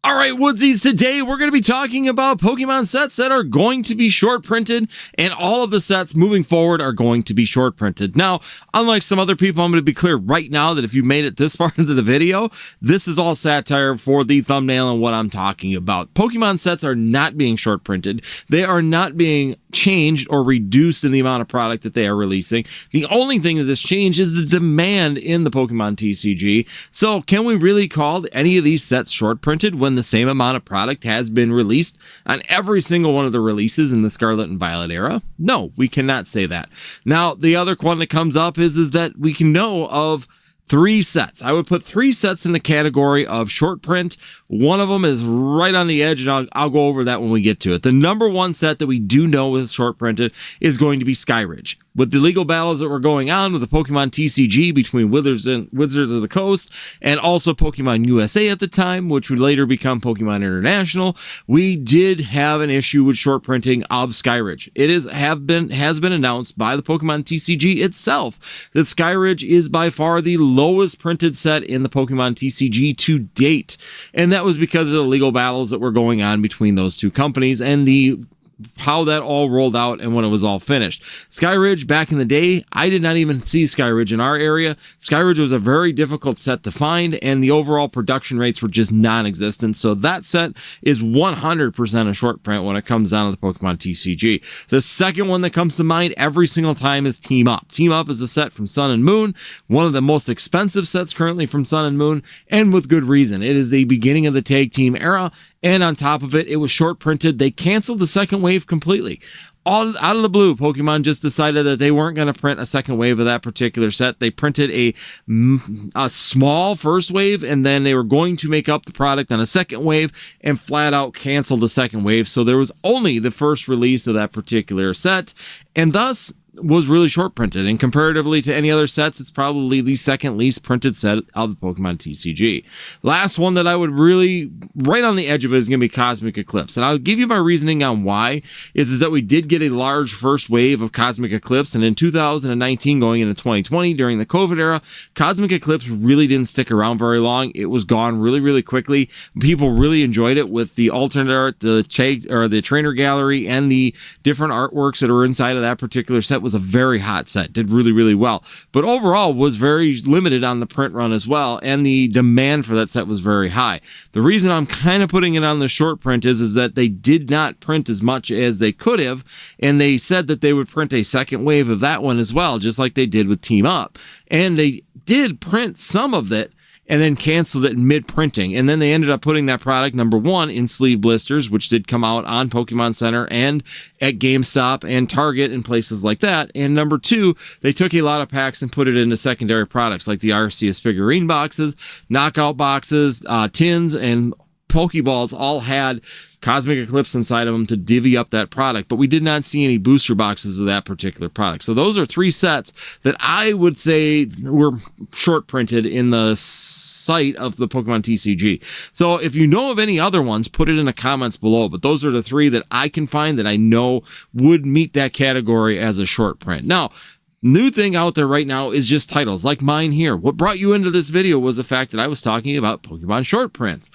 All right, Woodsies, today we're going to be talking about Pokemon sets that are going to be short printed, and all of the sets moving forward are going to be short printed. Now, unlike some other people, I'm going to be clear right now that if you made it this far into the video, this is all satire for the thumbnail and what I'm talking about. Pokemon sets are not being short printed. They are not being changed or reduced in the amount of product that they are releasing. The only thing that has changed is the demand in the Pokemon TCG. So can we really call any of these sets short printed when the same amount of product has been released on every single one of the releases in the Scarlet and Violet era? No, we cannot say that. Now, the other one that comes up is that we can know of 3 sets. I would put 3 sets in the category of short print. One of them is right on the edge, and I'll go over that when we get to it. The number 1 set that we do know is short printed is going to be Skyridge. With the legal battles that were going on with the Pokemon TCG between Wizards of the Coast and also Pokemon USA at the time, which would later become Pokemon International, we did have an issue with short printing of Skyridge. It has been announced by the Pokemon TCG itself that Skyridge is by far the lowest printed set in the Pokemon TCG to date. And that was because of the legal battles that were going on between those two companies and how that all rolled out and when it was all finished. Skyridge, back in the day, I did not even see Skyridge in our area. Skyridge was a very difficult set to find, and the overall production rates were just non-existent. So that set is 100% a short print when it comes down to the Pokemon TCG. The second one that comes to mind every single time is Team Up. Team Up is a set from Sun and Moon, one of the most expensive sets currently from Sun and Moon, and with good reason. It is the beginning of the tag team era, and on top of it, it was short printed. They canceled the second wave completely. All out of the blue, Pokemon just decided that they weren't going to print a second wave of that particular set. They printed a small first wave, and then they were going to make up the product on a second wave and flat out canceled the second wave. So there was only the first release of that particular set, and thus was really short printed, and comparatively to any other sets, it's probably the second least printed set of the Pokemon TCG. Last one that I would really, right on the edge of it, is going to be Cosmic Eclipse, and I'll give you my reasoning on why, is that we did get a large first wave of Cosmic Eclipse, and in 2019 going into 2020 during the COVID era, Cosmic Eclipse really didn't stick around very long. It was gone really, really quickly. People really enjoyed it with the alternate art, the trainer gallery, and the different artworks that are inside of that particular set. Was a very hot set, did really, really well, but overall was very limited on the print run as well, and the demand for that set was very high. The reason I'm kind of putting it on the short print is that they did not print as much as they could have, and they said that they would print a second wave of that one as well, just like they did with Team Up, and they did print some of it and then canceled it mid-printing. And then they ended up putting that product, number 1, in sleeve blisters, which did come out on Pokemon Center and at GameStop and Target and places like that. And number 2, they took a lot of packs and put it into secondary products like the Arceus figurine boxes, knockout boxes, tins, and Pokeballs all had Cosmic Eclipse inside of them to divvy up that product, but we did not see any booster boxes of that particular product. So those are 3 sets that I would say were short printed in the site of the Pokemon TCG. So if you know of any other ones, put it in the comments below, but those are the 3 that I can find that I know would meet that category as a short print. Now, new thing out there right now is just titles like mine here. What brought you into this video was the fact that I was talking about Pokemon short prints.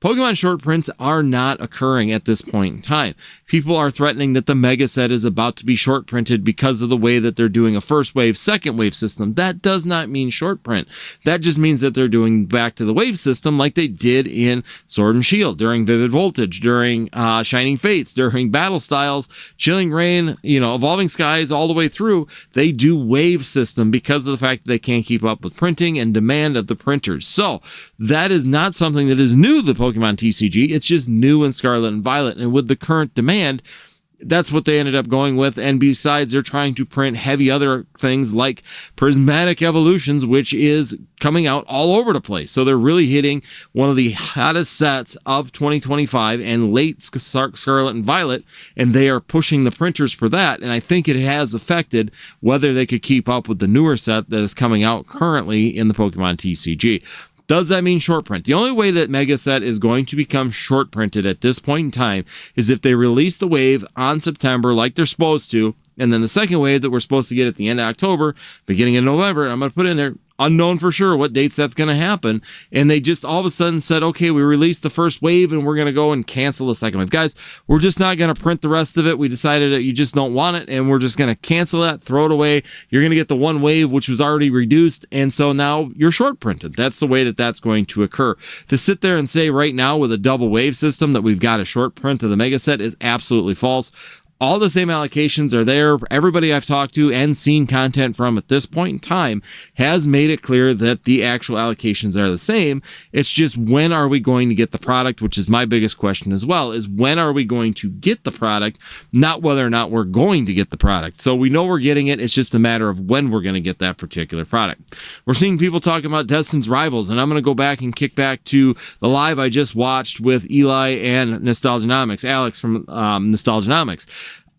Pokemon short prints are not occurring at this point in time. People are threatening that the Mega Set is about to be short printed because of the way that they're doing a first wave, second wave system. That does not mean short print. That just means that they're doing back to the wave system like they did in Sword and Shield, during Vivid Voltage, during Shining Fates, during Battle Styles, Chilling Reign, Evolving Skies, all the way through. They do wave system because of the fact that they can't keep up with printing and demand of the printers. So that is not something that is new to the Pokemon TCG. It's just new in Scarlet and Violet, and with the current demand, that's what they ended up going with. And besides, they're trying to print heavy other things like Prismatic Evolutions, which is coming out all over the place. So they're really hitting one of the hottest sets of 2025 and late Scarlet and Violet, and they are pushing the printers for that. And I think it has affected whether they could keep up with the newer set that is coming out currently in the Pokemon TCG. Does that mean short print? The only way that Mega Set is going to become short printed at this point in time is if they release the wave on September like they're supposed to, and then the second wave that we're supposed to get at the end of October, beginning of November, I'm going to put in there, unknown for sure what dates that's going to happen. And they just all of a sudden said, okay, we released the first wave and we're going to go and cancel the second wave. Guys, we're just not going to print the rest of it. We decided that you just don't want it and we're just going to cancel that, throw it away. You're going to get the one wave, which was already reduced. And so now you're short printed. That's the way that that's going to occur. To sit there and say right now with a double wave system that we've got a short print of the mega set is absolutely false. All the same allocations are there. Everybody I've talked to and seen content from at this point in time has made it clear that the actual allocations are the same. It's just when are we going to get the product, which is my biggest question as well, is when are we going to get the product, not whether or not we're going to get the product. So we know we're getting it. It's just a matter of when we're going to get that particular product. We're seeing people talking about Destin's Rivals, and I'm going to go back and kick back to the live I just watched with Eli and Nostalgianomics, Alex from Nostalgianomics.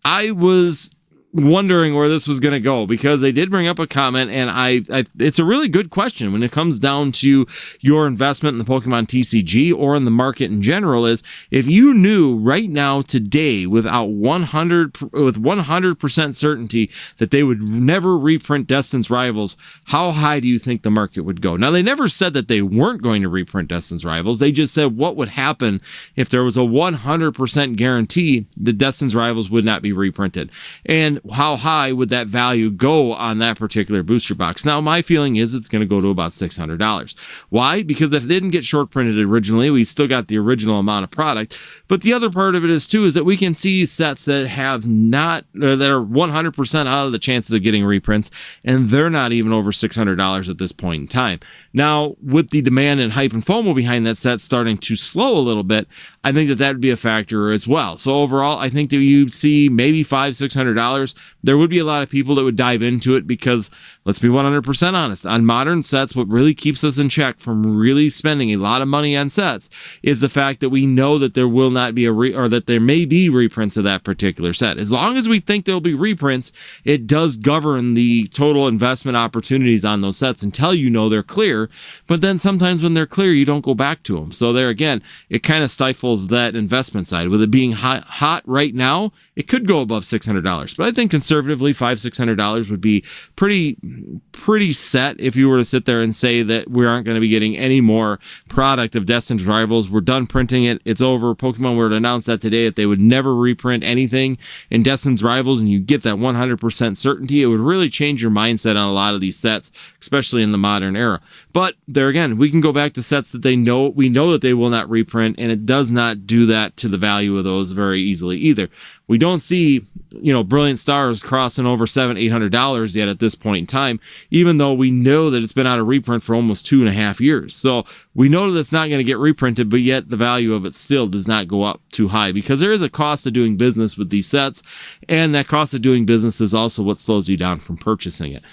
I was wondering where this was going to go because they did bring up a comment, and I it's a really good question when it comes down to your investment in the Pokemon TCG or in the market in general. Is if you knew right now today without 100% certainty that they would never reprint Destin's Rivals, how high do you think the market would go? Now, they never said that they weren't going to reprint Destin's Rivals. They just said what would happen if there was a 100% guarantee that Destin's Rivals would not be reprinted, and how high would that value go on that particular booster box? Now, my feeling is it's going to go to about $600. Why? Because if it didn't get short printed originally, we still got the original amount of product. But the other part of it is too, is that we can see sets that have not, or that are 100% out of the chances of getting reprints, and they're not even over $600 at this point in time. Now, with the demand and hype and FOMO behind that set starting to slow a little bit, I think that that would be a factor as well. So overall, I think that you'd see maybe $500-$600. There would be a lot of people that would dive into it because, let's be 100% honest, on modern sets, what really keeps us in check from really spending a lot of money on sets is the fact that we know that there will not be or that there may be reprints of that particular set. As long as we think there'll be reprints, it does govern the total investment opportunities on those sets until you know they're clear. But then sometimes when they're clear, you don't go back to them. So there again, it kind of stifles that investment side. With it being hot right now, it could go above $600. But I think conservatively, $500-$600 would be pretty set if you were to sit there and say that we aren't going to be getting any more product of Destin's Rivals. We're done printing it. It's over. Pokemon were to announce that today, that they would never reprint anything in Destin's Rivals, and you get that 100% certainty. It would really change your mindset on a lot of these sets, especially in the modern era. But there again, we can go back to sets that we know that they will not reprint, and it does not do that to the value of those very easily either. We don't see, Brilliant Stars crossing over $700-$800 yet at this point in time, even though we know that it's been out of reprint for almost 2.5 years. So we know that it's not going to get reprinted, but yet the value of it still does not go up too high because there is a cost of doing business with these sets, and that cost of doing business is also what slows you down from purchasing it.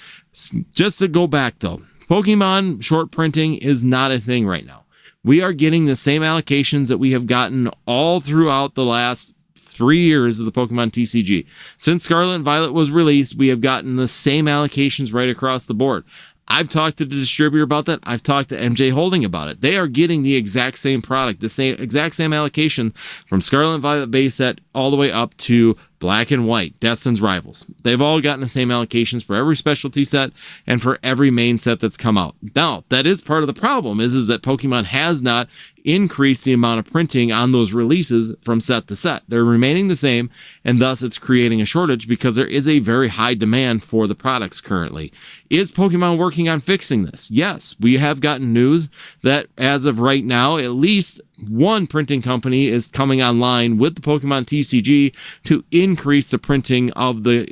Just to go back though, Pokemon short printing is not a thing right now. We are getting the same allocations that we have gotten all throughout the last 3 years of the Pokemon TCG. Since Scarlet and Violet was released, we have gotten the same allocations right across the board. I've talked to the distributor about that. I've talked to MJ Holding about it. They are getting the exact same product, the exact same allocation from Scarlet and Violet base set all the way up to Black and White, Destin's Rivals. They've all gotten the same allocations for every specialty set and for every main set that's come out. Now, that is part of the problem is that Pokemon has not increased the amount of printing on those releases from set to set. They're remaining the same, and thus it's creating a shortage because there is a very high demand for the products currently. Is Pokemon working on fixing this? Yes, we have gotten news that as of right now, at least one printing company is coming online with the Pokemon TCG to increase the printing of the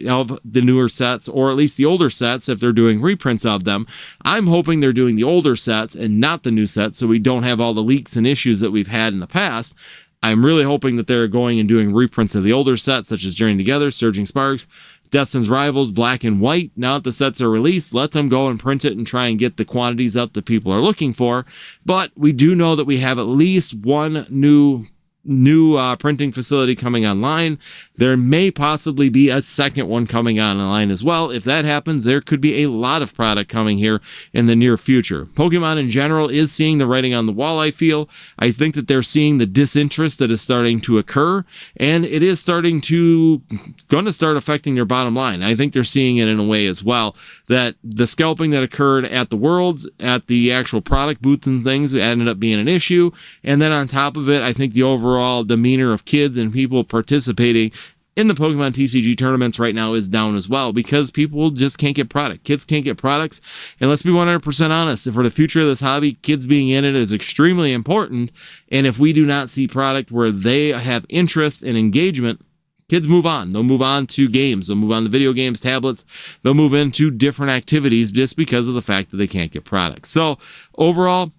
newer sets, or at least the older sets if they're doing reprints of them. I'm hoping they're doing the older sets and not the new sets so we don't have all the leaks and issues that we've had in the past. I'm really hoping that they're going and doing reprints of the older sets such as Journey Together, Surging Sparks, Destin's Rivals, Black and White. Now that the sets are released, let them go and print it and try and get the quantities up that people are looking for. But we do know that we have at least one new new printing facility coming online. There may possibly be a second one coming online as well. If that happens, there could be a lot of product coming here in the near future. Pokemon in general is seeing the writing on the wall, I feel. I think that they're seeing the disinterest that is starting to occur, and it is going to start affecting their bottom line. I think they're seeing it in a way as well, that the scalping that occurred at the Worlds, at the actual product booths and things, ended up being an issue. And then on top of it, I think the overall demeanor of kids and people participating in the Pokemon TCG tournaments right now is down as well, because people just can't get product. Kids can't get products. And let's be 100% honest, for the future of this hobby, kids being in it is extremely important. And if we do not see product where they have interest and engagement, kids move on. They'll move on to games. They'll move on to video games, tablets. They'll move into different activities just because of the fact that they can't get products. So overall,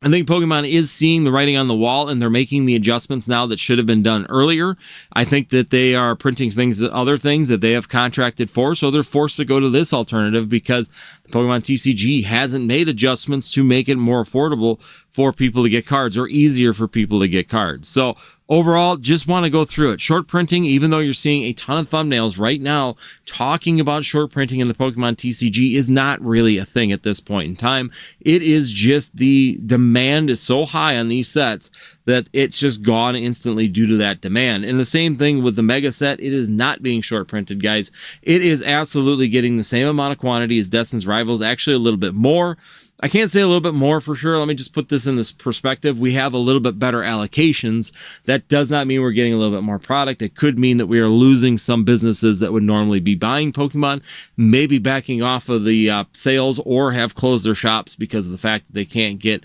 I think Pokemon is seeing the writing on the wall, and they're making the adjustments now that should have been done earlier. I think that they are printing other things that they have contracted for, so they're forced to go to this alternative because the Pokemon TCG hasn't made adjustments to make it more affordable for people to get cards, or easier for people to get cards. So overall, just want to go through it. Short printing, even though you're seeing a ton of thumbnails right now talking about short printing in the Pokemon TCG, is not really a thing at this point in time. It is just the demand is so high on these sets that it's just gone instantly due to that demand. And the same thing with the Mega set. It is not being short printed, guys. It is absolutely getting the same amount of quantity as Destin's Rivals, actually a little bit more. I can't say a little bit more for sure. Let me just put this in this perspective. We have a little bit better allocations. That does not mean we're getting a little bit more product. It could mean that we are losing some businesses that would normally be buying Pokemon, maybe backing off of the sales, or have closed their shops because of the fact that they can't get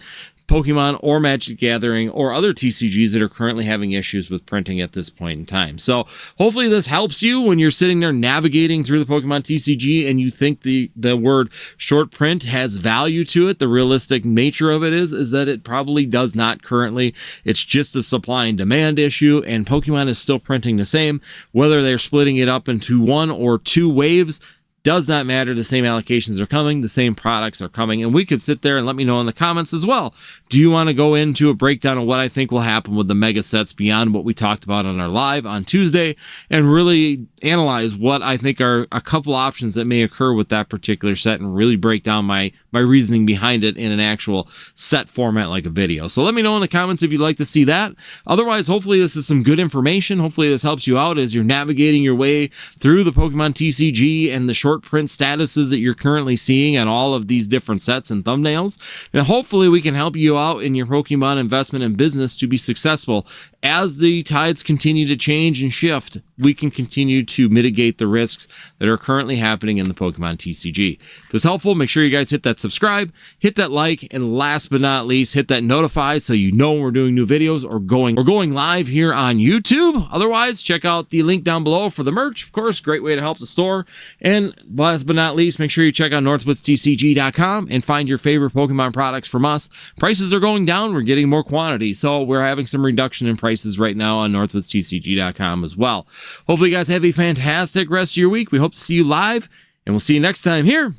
Pokemon or Magic the Gathering or other TCGs that are currently having issues with printing at this point in time. So hopefully this helps you when you're sitting there navigating through the Pokemon TCG and you think the word short print has value to it. The realistic nature of it is that it probably does not currently. It's just a supply and demand issue, and Pokemon is still printing the same. Whether they're splitting it up into 1 or 2 waves does not matter. The same allocations are coming, the same products are coming, and we could sit there and let me know in the comments as well. Do you want to go into a breakdown of what I think will happen with the Mega sets beyond what we talked about on our live on Tuesday, and really analyze what I think are a couple options that may occur with that particular set, and really break down my reasoning behind it in an actual set format like a video. So let me know in the comments if you'd like to see that. Otherwise, hopefully this is some good information. Hopefully this helps you out as you're navigating your way through the Pokemon TCG and the short print statuses that you're currently seeing on all of these different sets and thumbnails. And hopefully we can help you out in your Pokemon investment and business to be successful. As the tides continue to change and shift, we can continue to mitigate the risks that are currently happening in the Pokemon TCG. If this is helpful, make sure you guys hit that subscribe, hit that like, and last but not least, hit that notify so you know when we're doing new videos or going live here on YouTube. Otherwise, check out the link down below for the merch. Of course, great way to help the store. And last but not least, make sure you check out NorthwoodsTCG.com and find your favorite Pokemon products from us. Prices are going down. We're getting more quantity, so we're having some reduction in prices right now on NorthwoodsTCG.com as well. Hopefully you guys have a fantastic rest of your week. We hope to see you live, and we'll see you next time here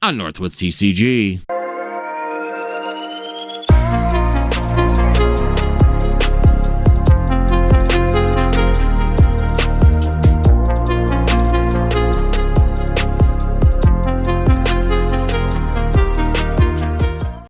on Northwoods TCG.